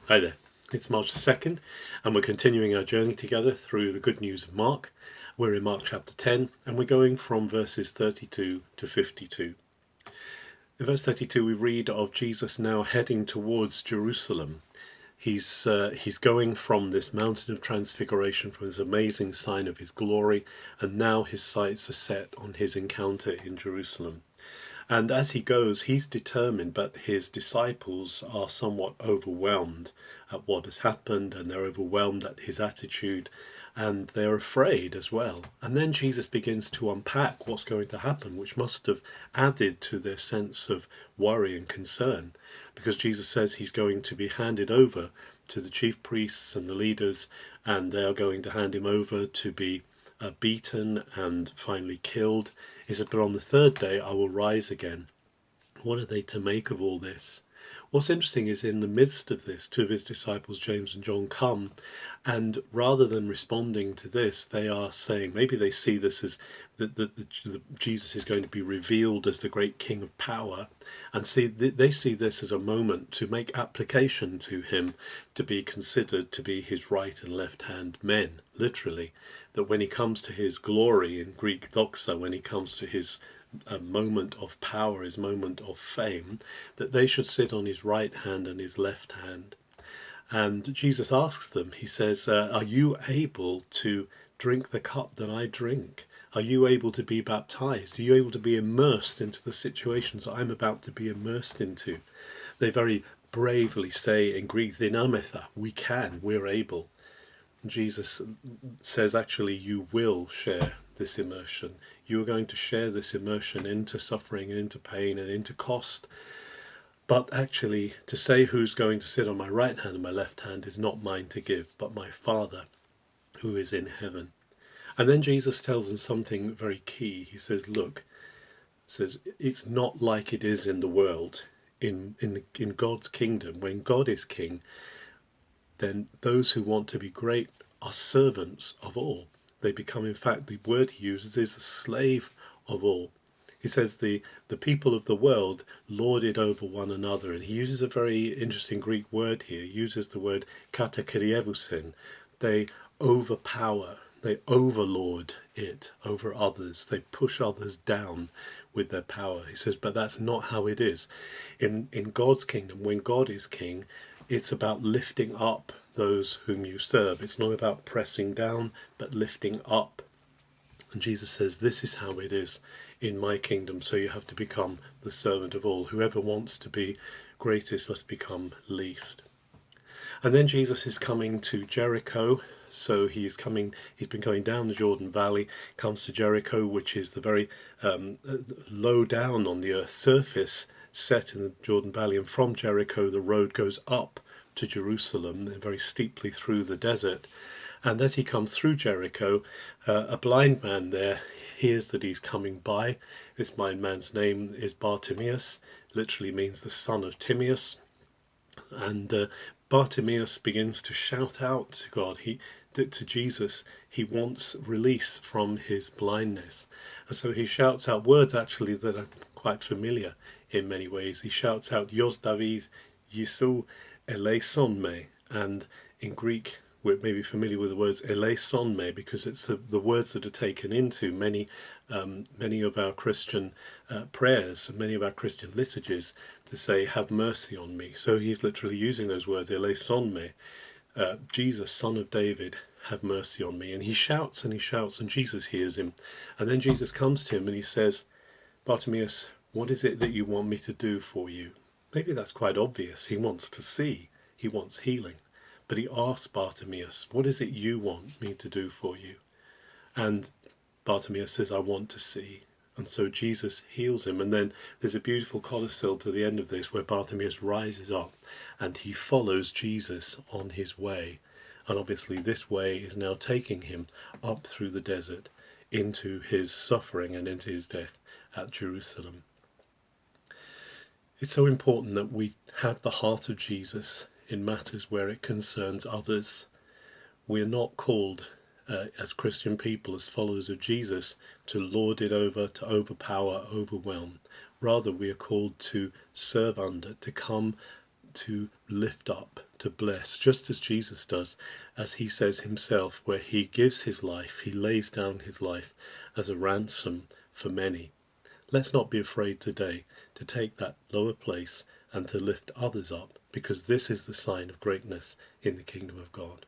Hi there, it's March the 2nd, and we're continuing our journey together through the good news of Mark. We're in Mark chapter 10, and we're going from verses 32 to 52. In verse 32, we read of Jesus now heading towards Jerusalem. He's going from this mountain of transfiguration, from this amazing sign of his glory, and now his sights are set on his encounter in Jerusalem. And as he goes, he's determined, but his disciples are somewhat overwhelmed at what has happened, and they're overwhelmed at his attitude, and they're afraid as well. And then Jesus begins to unpack what's going to happen, which must have added to their sense of worry and concern, because Jesus says he's going to be handed over to the chief priests and the leaders, and they are going to hand him over to be beaten and finally killed. He said, but on the third day I will rise again. What are they to make of all this? What's interesting is in the midst of this, two of his disciples, James and John, come, and rather than responding to this, they are saying, maybe they see this as that Jesus is going to be revealed as the great King of power, and they see this as a moment to make application to him, to be considered to be his right and left hand men, literally, that when he comes to his glory in Greek doxa, when he comes to his a moment of power, his moment of fame, that they should sit on his right hand and his left hand. And Jesus asks them, he says, are you able to drink the cup that I drink? Are you able to be baptized? Are you able to be immersed into the situations that I'm about to be immersed into? They very bravely say in Greek, "Dinametha," we can, we're able. Jesus says, actually, you will share this immersion. You are going to share this immersion into suffering and into pain and into cost. But actually, to say who's going to sit on my right hand and my left hand is not mine to give, but my Father who is in heaven. And then Jesus tells them something very key. He says, look, says it's not like it is in the world. In God's kingdom, when God is king, then those who want to be great are servants of all. They become, in fact, the word he uses is a slave of all. He says the people of the world lord it over one another, and he uses a very interesting Greek word here. He uses the word katakrievousin. They overpower, they overlord it over others. They push others down with their power. He says, but that's not how it is. In God's kingdom, when God is king, it's about lifting up those whom you serve. It's not about pressing down, but lifting up. And Jesus says, this is how it is in my kingdom, so you have to become the servant of all. Whoever wants to be greatest must become least. And then Jesus is coming to Jericho. So he's been going down the Jordan Valley, comes to Jericho, which is the very low down on the earth's surface, set in the Jordan Valley. And from Jericho, the road goes up to Jerusalem, very steeply through the desert. And as he comes through Jericho, a blind man there hears that he's coming by. This blind man's name is Bartimaeus, literally means the son of Timaeus. And Bartimaeus begins to shout out to God, to Jesus. He wants release from his blindness. And so he shouts out words actually that are quite familiar in many ways. He shouts out, Yos David, Yisu eleison me. And in Greek, we're maybe familiar with the words eleison me, because it's the words that are taken into many of our Christian prayers and many of our Christian liturgies to say, have mercy on me. So he's literally using those words, eleison me, Jesus, son of David, have mercy on me. And he shouts and he shouts, and Jesus hears him. And then Jesus comes to him and he says, Bartimaeus, what is it that you want me to do for you? Maybe that's quite obvious. He wants to see. He wants healing. But he asks Bartimaeus, what is it you want me to do for you? And Bartimaeus says, I want to see. And so Jesus heals him. And then there's a beautiful codicil to the end of this where Bartimaeus rises up and he follows Jesus on his way. And obviously this way is now taking him up through the desert into his suffering and into his death at Jerusalem. It's so important that we have the heart of Jesus in matters where it concerns others. We are not called as Christian people, as followers of Jesus, to lord it over, to overpower, overwhelm. Rather, we are called to serve under, to come to lift up, to bless, just as Jesus does, as he says himself, where he gives his life, he lays down his life as a ransom for many. Let's not be afraid today to take that lower place and to lift others up, because this is the sign of greatness in the kingdom of God.